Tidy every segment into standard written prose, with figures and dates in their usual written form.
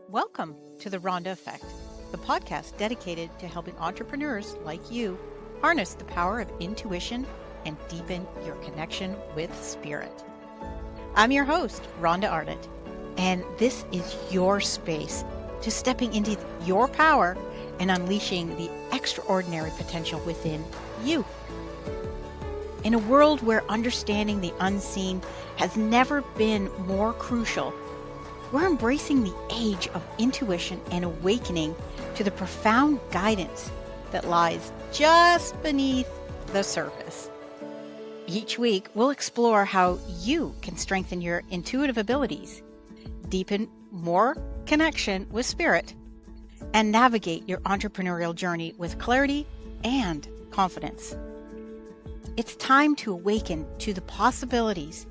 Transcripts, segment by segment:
Welcome to the Rhonda Effect, the podcast dedicated to helping entrepreneurs like you harness the power of intuition and deepen your connection with spirit. I'm your host, Rhonda Arnott, and this is your space to stepping into your power and unleashing the extraordinary potential within you. In a world where understanding the unseen has never been more crucial, we're embracing the age of intuition and awakening to the profound guidance that lies just beneath the surface. Each week, we'll explore how you can strengthen your intuitive abilities, deepen more connection with spirit, and navigate your entrepreneurial journey with clarity and confidence. It's time to awaken to the possibilities,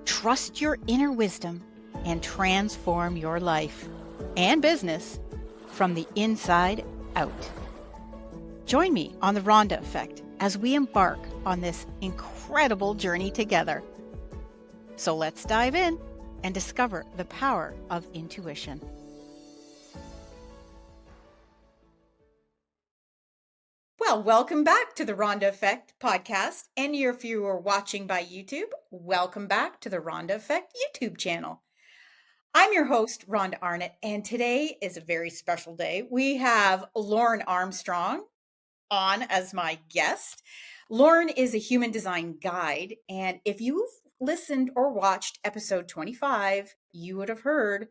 trust your inner wisdom, and transform your life and business from the inside out. Join me on the Rhonda Effect as we embark on this incredible journey together. So let's dive in and discover the power of intuition. Well, welcome back to the Rhonda Effect podcast. And if you are watching by YouTube, welcome back to the Rhonda Effect YouTube channel. I'm your host, Rhonda Arnott, and today is a very special day. We have Lauren Armstrong on as my guest. Lauren is a human design guide, and if you've listened or watched episode 25, you would have heard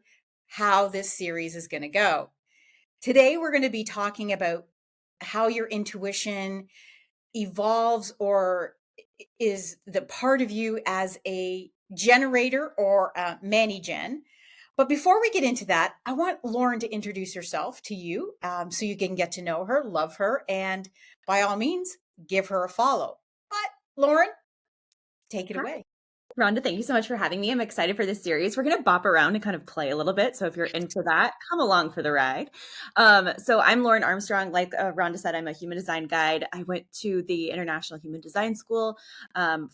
how this series is going to go. Today, we're going to be talking about how your intuition evolves or is the part of you as a generator or a mani-gen. But before we get into that, I want Lauren to introduce herself to you so you can get to know her, love her, and by all means, give her a follow. But Lauren, take it away. Rhonda, thank you so much for having me. I'm excited for this series. We're going to bop around and kind of play a little bit. So if you're into that, come along for the ride. So I'm Lauren Armstrong. Like Rhonda said, I'm a human design guide. I went to the International Human Design School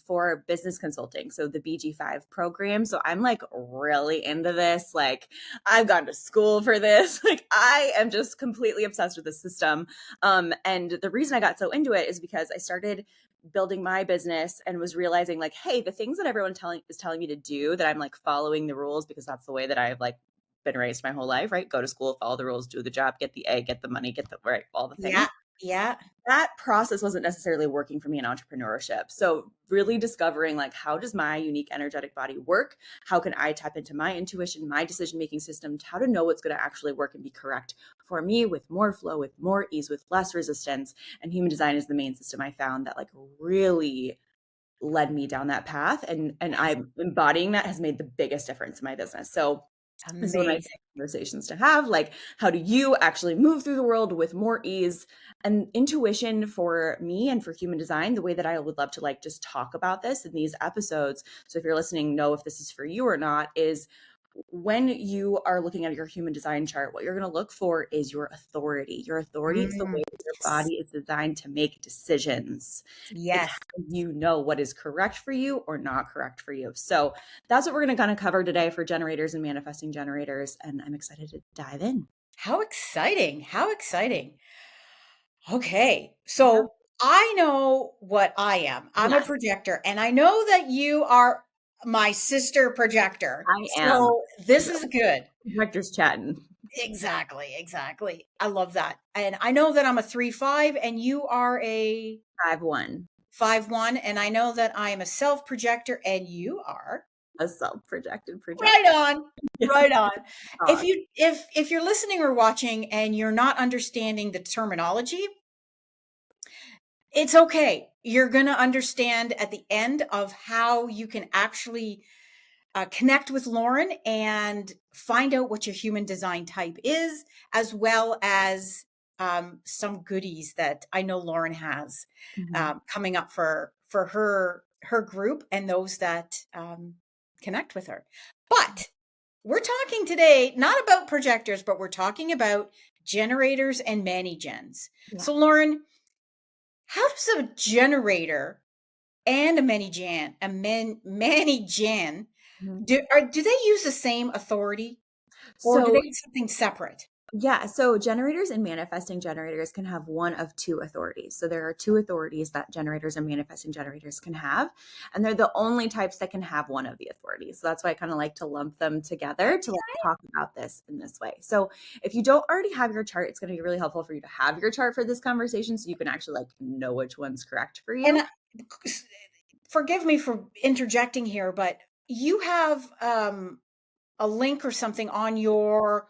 for business consulting. So the BG5 program. So I'm like really into this. Like I've gone to school for this. Like I am just completely obsessed with the system. And the reason I got so into it is because I started building my business and was realizing like, hey, the things that everyone is telling me to do, that I'm like following the rules because that's the way that I've like been raised my whole life, right? Go to school, follow the rules, do the job, get the A, get the money, get the right, all the things. Yeah. That process wasn't necessarily working for me in entrepreneurship. So really discovering like, how does my unique energetic body work? How can I tap into my intuition, my decision-making system, how to know what's going to actually work and be correct for me with more flow, with more ease, with less resistance. And human design is the main system I found that like really led me down that path. And I'm embodying that has made the biggest difference in my business. So this is one of my favorite conversations to have. Like, how do you actually move through the world with more ease? And intuition for me and for human design, the way that I would love to like just talk about this in these episodes. So if you're listening, know if this is for you or not, is when you are looking at your human design chart, what you're going to look for is your authority. Your authority is the way that your body is designed to make decisions. Yes. It's how you know what is correct for you or not correct for you. So that's what we're going to kind of cover today for generators and manifesting generators. And I'm excited to dive in. How exciting. How exciting. Okay. So I know what I am. I'm a projector, and I know that you are my sister projector. I am. So this is good. Projectors chatting. Exactly. I love that. And I know that I'm a 3-5 and you are a 5-1. 5-1. And I know that I am a self projector and you are a self-projected projector. Right on. If you're listening or watching and you're not understanding the terminology, it's okay. You're going to understand at the end of how you can actually connect with Lauren and find out what your human design type is, as well as some goodies that I know Lauren has coming up for her group and those that connect with her. But we're talking today not about projectors, but we're talking about generators and mani-gens. Yeah. So Lauren, how does a generator and a mani-gen, do they use the same authority? Or do So they need something separate? yeah, so generators and manifesting generators can have one of two authorities. So there are two authorities that generators and manifesting generators can have, and they're the only types that can have one of the authorities. So that's why I kind of like to lump them together to like talk about this in this way. So if you don't already have your chart, it's going to be really helpful for you to have your chart for this conversation so you can actually like know which one's correct for you. And forgive me for interjecting here, but you have a link or something on your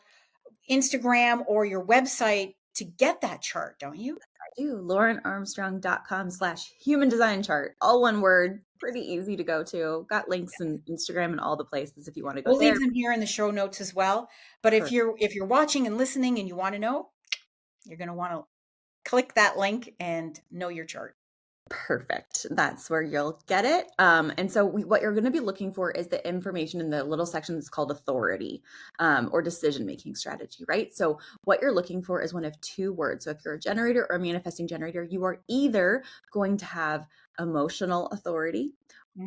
Instagram or your website to get that chart, don't you? I do. LaurenArmstrong.com/human design chart. All one word. Pretty easy to go to. Got links in Instagram and all the places if you want to go We'll there. leave them here in the show notes as well. But if you're watching and listening and you want to know, you're going to want to click that link and know your chart. Perfect. That's where you'll get it. And so what you're going to be looking for is the information in the little section that's called authority or decision-making strategy, right? So what you're looking for is one of two words. So if you're a generator or a manifesting generator, you are either going to have emotional authority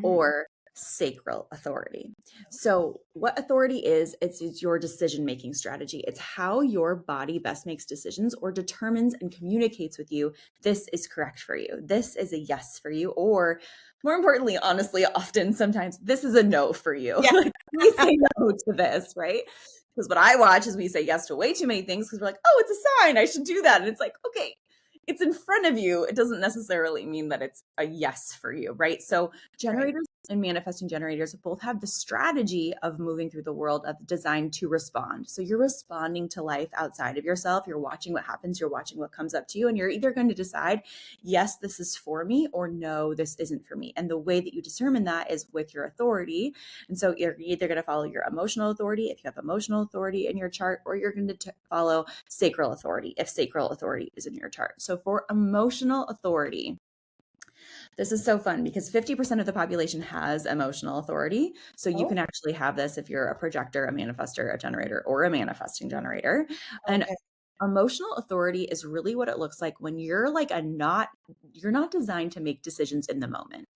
or sacral authority. So what authority is, it's your decision-making strategy. It's how your body best makes decisions or determines and communicates with you, this is correct for you. This is a yes for you. Or more importantly, honestly, often sometimes this is a no for you. Yeah. Like, we say no to this, right? Because what I watch is we say yes to way too many things because we're like, oh, it's a sign, I should do that. And it's like, okay, it's in front of you. It doesn't necessarily mean that it's a yes for you, right? So generators and manifesting generators both have the strategy of moving through the world of designed to respond. So you're responding to life outside of yourself. You're watching what happens. You're watching what comes up to you. And you're either going to decide, yes, this is for me, or no, this isn't for me. And the way that you determine that is with your authority. And so you're either going to follow your emotional authority if you have emotional authority in your chart, or you're going to follow sacral authority if sacral authority is in your chart. So for emotional authority, this is so fun because 50% of the population has emotional authority. So you can actually have this if you're a projector, a manifestor, a generator, or a manifesting generator. And emotional authority is really what it looks like when you're like you're not designed to make decisions in the moment.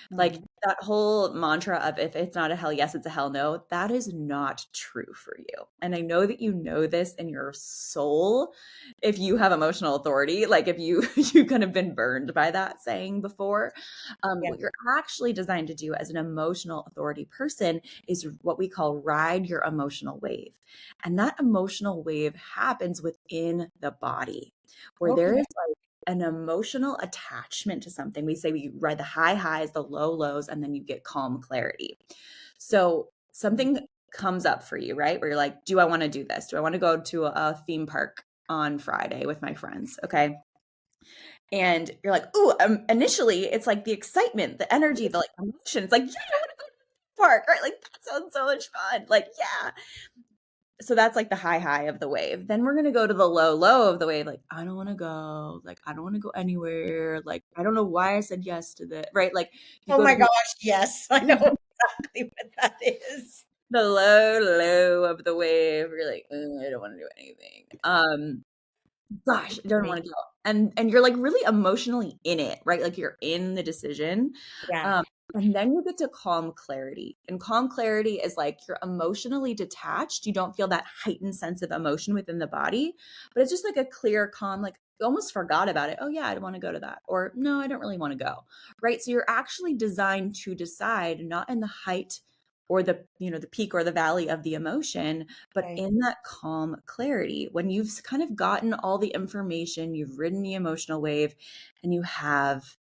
Like that whole mantra of if it's not a hell yes, it's a hell no, that is not true for you. And I know that you know this in your soul if you have emotional authority, like if you've kind of been burned by that saying before. What you're actually designed to do as an emotional authority person is what we call ride your emotional wave. And that emotional wave happens within the body where there is like an emotional attachment to something. We say we ride the high highs, the low lows, and then you get calm clarity. So something comes up for you, right? Where you're like, do I want to do this? Do I want to go to a theme park on Friday with my friends? Okay. And you're like, ooh, initially it's like the excitement, the energy, the like emotion. It's like, yeah, I want to go to the park, right? Like that sounds so much fun. Like, yeah. So that's like the high of the wave. Then we're going to go to the low of the wave. Like, I don't want to go. Like, I don't want to go anywhere. Like, I don't know why I said yes to this. Right. Like, oh my gosh. Yes. I know exactly what that is. The low of the wave. You're like, I don't want to do anything. Gosh, I don't want to go. And you're like really emotionally in it, right? Like you're in the decision. Yeah. And then you get to calm clarity. And calm clarity is like you're emotionally detached. You don't feel that heightened sense of emotion within the body, but it's just like a clear, calm, like you almost forgot about it. Oh yeah, I want to go to that. Or no, I don't really want to go. Right. So you're actually designed to decide not in the height or the peak or the valley of the emotion, but in that calm clarity when you've kind of gotten all the information, you've ridden the emotional wave, and you have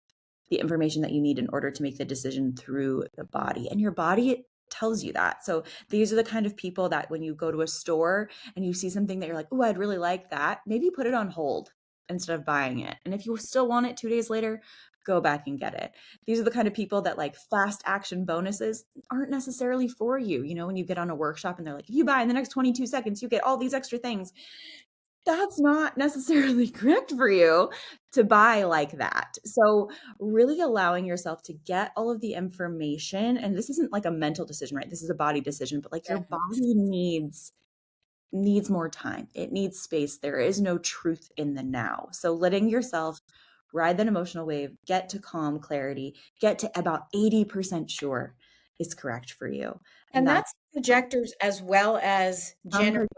the information that you need in order to make the decision through the body. And your body tells you that. So these are the kind of people that when you go to a store and you see something that you're like, oh, I'd really like that, maybe put it on hold instead of buying it. And if you still want it 2 days later, go back and get it. These are the kind of people that like fast action bonuses aren't necessarily for you. You know, when you get on a workshop and they're like, if you buy in the next 22 seconds, you get all these extra things. That's not necessarily correct for you to buy like that. So really allowing yourself to get all of the information, and this isn't like a mental decision, right? This is a body decision, but like your body needs more time. It needs space. There is no truth in the now. So letting yourself ride that emotional wave, get to calm clarity, get to about 80% sure is correct for you. And that's projectors as well as Some generators,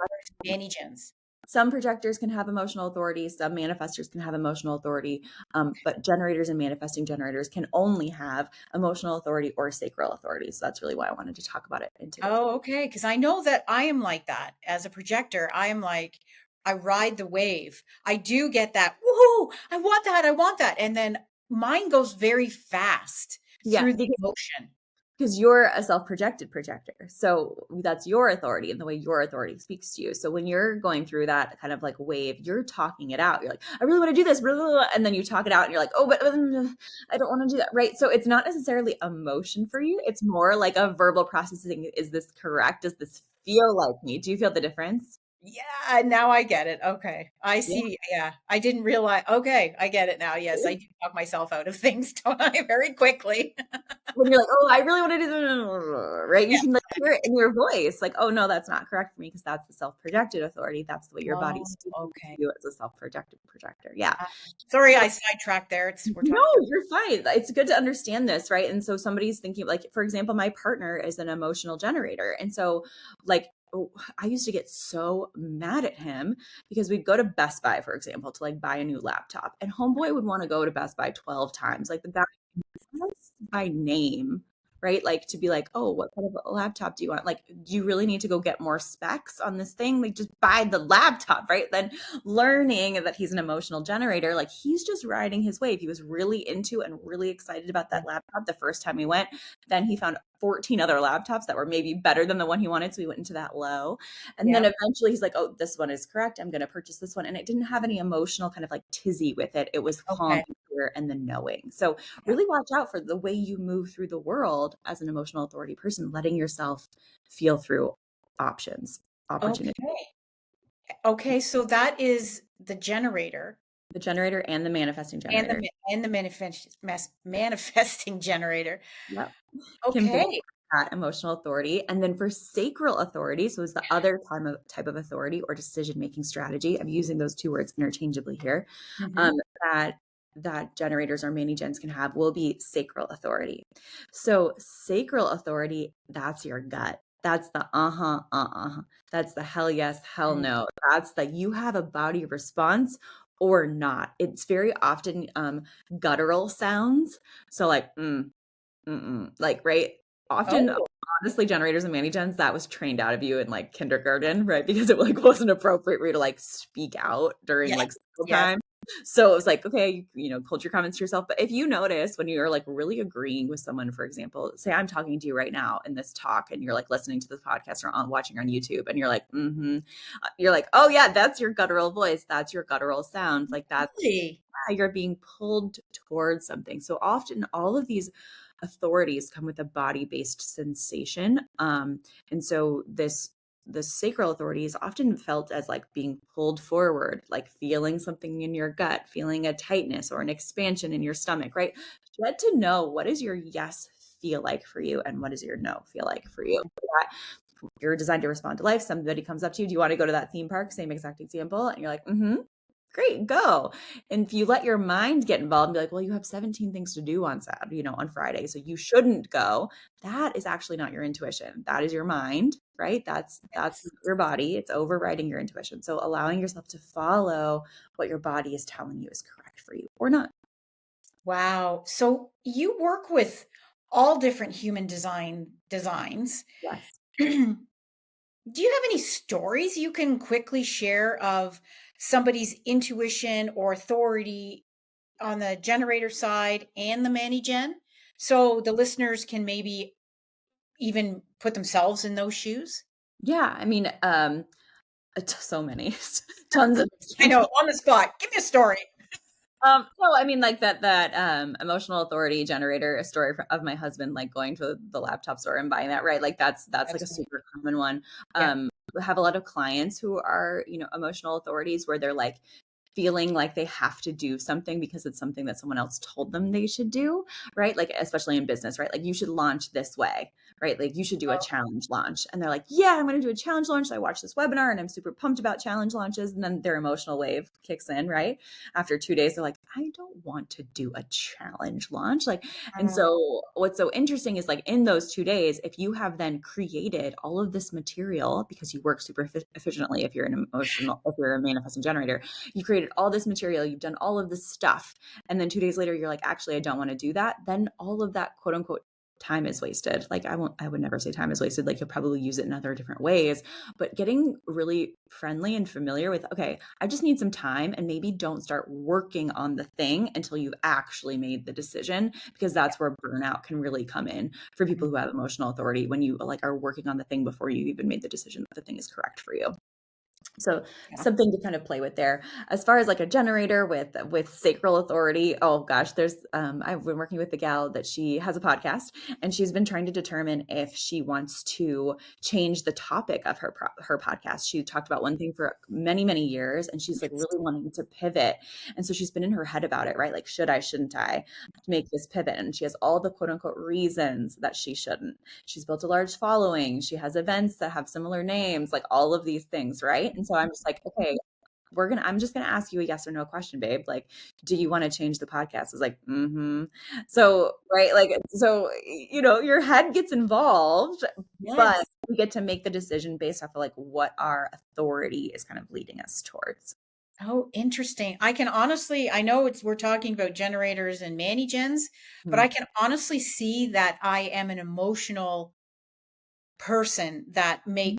many-gens. Some projectors can have emotional authority. Some manifestors can have emotional authority. But generators and manifesting generators can only have emotional authority or sacral authority. So that's really why I wanted to talk about it in today's. Oh, okay. Because I know that I am like that as a projector. I am like, I ride the wave. I do get that. Woohoo! I want that. I want that. And then mine goes very fast Yeah, through the emotion. because you're a self-projected projector. So that's your authority and the way your authority speaks to you. So when you're going through that kind of like wave, you're talking it out. You're like, I really want to do this. Blah, blah, blah. And then you talk it out and you're like, oh, but I don't want to do that. Right. So it's not necessarily emotion for you. It's more like a verbal processing. Is this correct? Does this feel like me? Do you feel the difference? Yeah, now I get it. Okay. I Yeah. see. Yeah. I didn't realize. Okay. I get it now. Yes, I do talk myself out of things, don't I? Very quickly. When you're like, oh, I really want to do this, right? You Yeah. can like hear it in your voice, like, oh no, that's not correct for me because that's the self-projected authority. That's the way your Oh, body's speaking okay. to you as a self-projected projector. Yeah. Sorry, So I sidetracked there. We're no, talking. you're fine. It's good to understand this, right? And so somebody's thinking, like, for example, my partner is an emotional generator. And so, like, I used to get so mad at him because we'd go to Best Buy, for example, to like buy a new laptop. And homeboy would want to go to Best Buy 12 times. Like the guy us by name, right? Like to be like, oh, what kind of a laptop do you want? Like, do you really need to go get more specs on this thing? Like, just buy the laptop, right? Then learning that he's an emotional generator, like he's just riding his wave. He was really into and really excited about that laptop the first time we went. Then he found 14 other laptops that were maybe better than the one he wanted. So we went into that low. And then eventually he's like, oh, this one is correct. I'm going to purchase this one. And it didn't have any emotional kind of like tizzy with it. It was calm Okay. and the knowing. So really watch out for the way you move through the world as an emotional authority person, letting yourself feel through opportunity. Okay. So that is the generator The generator and the manifesting generator. and the manifesting generator. Yep. Can both Okay. have that emotional authority. And then for sacral authority, so is the other type of authority or decision-making strategy. I'm using those two words interchangeably here. Mhm. That generators or many gens can have will be sacral authority. So sacral authority, that's your gut. That's the That's the hell yes, hell Mm. no. That's the you have a body response or not. It's very often guttural sounds. So like like right. Often Oh, honestly generators and mani gens that was trained out of you in like kindergarten, right? Because it like wasn't appropriate for you to like speak out during yes. like school Yes. time. So it was like, okay, hold your comments to yourself. But if you notice when you're like really agreeing with someone, for example, say I'm talking to you right now in this talk and you're like listening to this podcast or watching on YouTube and you're like, you're like, oh yeah, that's your guttural voice. That's your guttural sound. Like that's Really? how you're being pulled towards something. So often all of these authorities come with a body-based sensation. And so the sacral authority is often felt as like being pulled forward, like feeling something in your gut, feeling a tightness or an expansion in your stomach, right? Get to know what does your yes feel like for you and what does your no feel like for you. You're designed to respond to life. Somebody comes up to you. Do you want to go to that theme park? Same exact example. And you're like, great, go. And if you let your mind get involved and be like, well, you have 17 things to do on Saturday, on Friday, so you shouldn't go. That is actually not your intuition. That is your mind, right? That's your body. It's overriding your intuition. So allowing yourself to follow what your body is telling you is correct for you or not. Wow. So you work with all different human designs. Yes. Do you have any stories you can quickly share of somebody's intuition or authority on the generator side and the mani-gen? So the listeners can maybe even put themselves in those shoes? Yeah. I mean, so many, tons of I know, examples. on the spot. Give me a story. No, I mean like that emotional authority generator, a story of my husband like going to the laptop store and buying that, right? Like that's like a Absolutely. super common one. Yeah. We have a lot of clients who are, emotional authorities where they're like feeling like they have to do something because it's something that someone else told them they should do, right? Like especially in business, right? Like you should launch this way, right? Like you should do a challenge launch. And they're like, yeah, I'm going to do a challenge launch. So I watched this webinar and I'm super pumped about challenge launches. And then their emotional wave kicks in, right? After 2 days, they're like, I don't want to do a challenge launch. Like, and so what's so interesting is like in those 2 days, if you have then created all of this material, because you work super efficiently, if you're if you're a manifesting generator, you created all this material, you've done all of this stuff. And then 2 days later, you're like, actually, I don't want to do that. Then all of that quote unquote time is wasted. Like I would never say time is wasted. Like you'll probably use it in other different ways, but getting really friendly and familiar with, okay, I just need some time, and maybe don't start working on the thing until you've actually made the decision, because that's where burnout can really come in for people who have emotional authority, when you like are working on the thing before you even made the decision that the thing is correct for you. So something to kind of play with there. As far as like a generator with sacral authority, oh gosh, there's I've been working with the gal that she has a podcast, and she's been trying to determine if she wants to change the topic of her podcast. She talked about one thing for many years, and she's like really wanting to pivot. And so she's been in her head about it, right? Like, shouldn't I make this pivot? And she has all the quote unquote reasons that she shouldn't. She's built a large following. She has events that have similar names, like all of these things, right? And so I'm just like, okay, I'm just going to ask you a yes or no question, babe. Like, do you want to change the podcast? It's like, So, right. Like, so, your head gets involved, but we get to make the decision based off of like what our authority is kind of leading us towards. Oh, interesting. I know we're talking about generators and mani-gens, but I can honestly see that I am an emotional person that make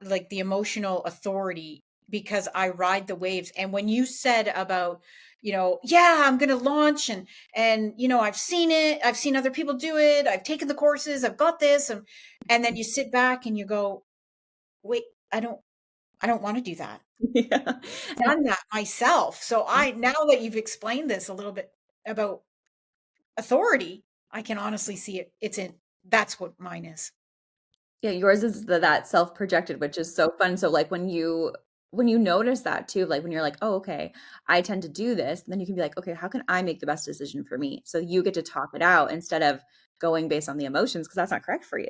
like the emotional authority, because I ride the waves. And when you said about, I'm going to launch and, I've seen it, I've seen other people do it, I've taken the courses, I've got this. And then you sit back and you go, wait, I don't want to do that. Yeah. I've done that myself. So now that you've explained this a little bit about authority, I can honestly see it. That's what mine is. Yeah, yours is that self-projected, which is so fun. So like when you notice that too, like when you're like, oh, okay, I tend to do this, then you can be like, okay, how can I make the best decision for me? So you get to talk it out instead of going based on the emotions, because that's not correct for you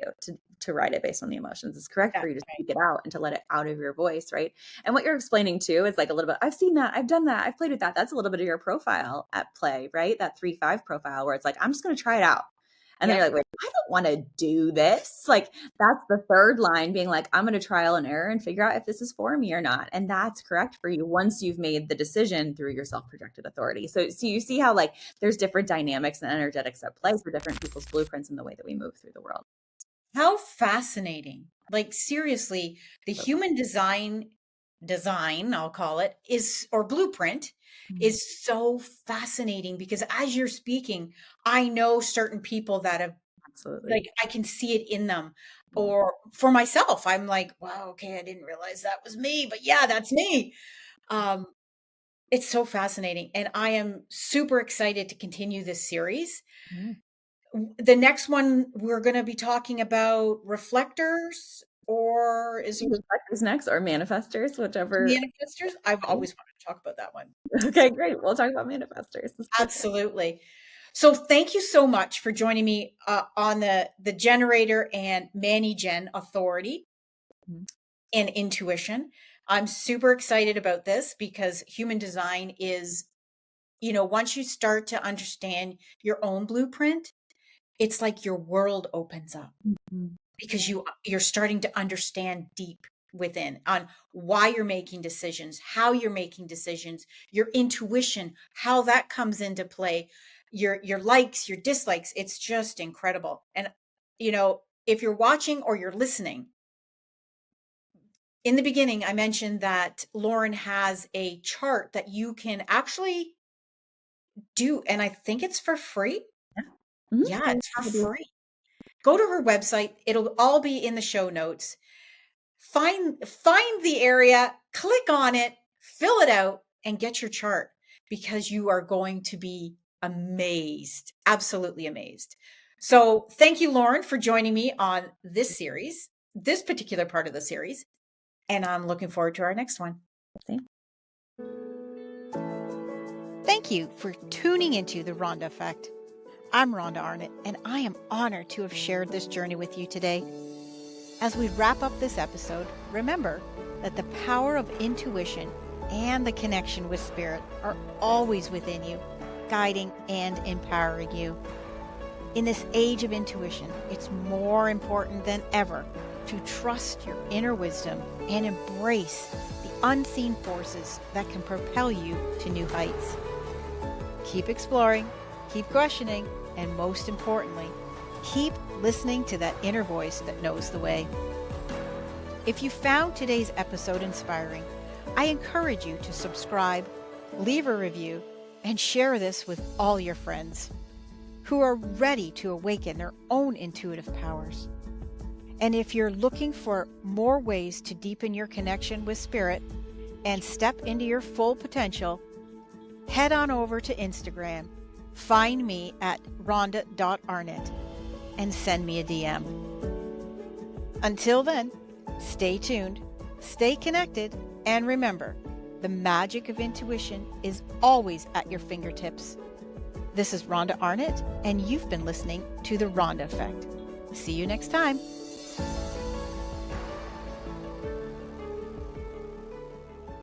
to write it based on the emotions. It's correct for you to speak it out and to let it out of your voice, right? And what you're explaining too is like a little bit, I've seen that, I've done that, I've played with that. That's a little bit of your profile at play, right? That 3-5 profile where it's like, I'm just going to try it out. And then you're like, wait, I don't want to do this. Like that's the third line, being like, I'm going to trial and error and figure out if this is for me or not. And that's correct for you once you've made the decision through your self-projected authority. So you see how like there's different dynamics and energetics at play for different people's blueprints in the way that we move through the world. How fascinating. Like seriously, the human design, I'll call it, or blueprint is so fascinating, because as you're speaking, I know certain people that have like, I can see it in them. Or for myself, I'm like, wow, okay, I didn't realize that was me, but yeah, that's me. It's so fascinating. And I am super excited to continue this series. The next one, we're going to be talking about reflectors, or is it reflectors next, or manifestors, whichever. Manifestors? I've always wanted to talk about that one. Okay, great. We'll talk about manifestors. Absolutely. So thank you so much for joining me on the generator and mani-gen authority and intuition. I'm super excited about this, because human design is, once you start to understand your own blueprint, it's like your world opens up, because you're starting to understand deep within on why you're making decisions, how you're making decisions, your intuition, how that comes into play, your likes, your dislikes. It's just incredible. And, if you're watching or you're listening, in the beginning, I mentioned that Lauren has a chart that you can actually do. And I think it's for free. Yeah, it's for free. Go to her website. It'll all be in the show notes. Find the area, click on it, fill it out, and get your chart, because you are going to be amazed, absolutely amazed. So thank you, Lauren, for joining me on this series, this particular part of the series. And I'm looking forward to our next one. Thank you for tuning into the Rhonda Effect. I'm Rhonda Arnott, and I am honored to have shared this journey with you today. As we wrap up this episode, remember that the power of intuition and the connection with spirit are always within you. guiding and empowering you. In this age of intuition, it's more important than ever to trust your inner wisdom and embrace the unseen forces that can propel you to new heights. Keep exploring, keep questioning, and most importantly, keep listening to that inner voice that knows the way. If you found today's episode inspiring, I encourage you to subscribe, leave a review, and share this with all your friends who are ready to awaken their own intuitive powers. And if you're looking for more ways to deepen your connection with spirit and step into your full potential, head on over to Instagram, find me at rhonda.arnett, and send me a DM. Until then, stay tuned, stay connected, and remember, the magic of intuition is always at your fingertips. This is Rhonda Arnett, and you've been listening to The Rhonda Effect. See you next time.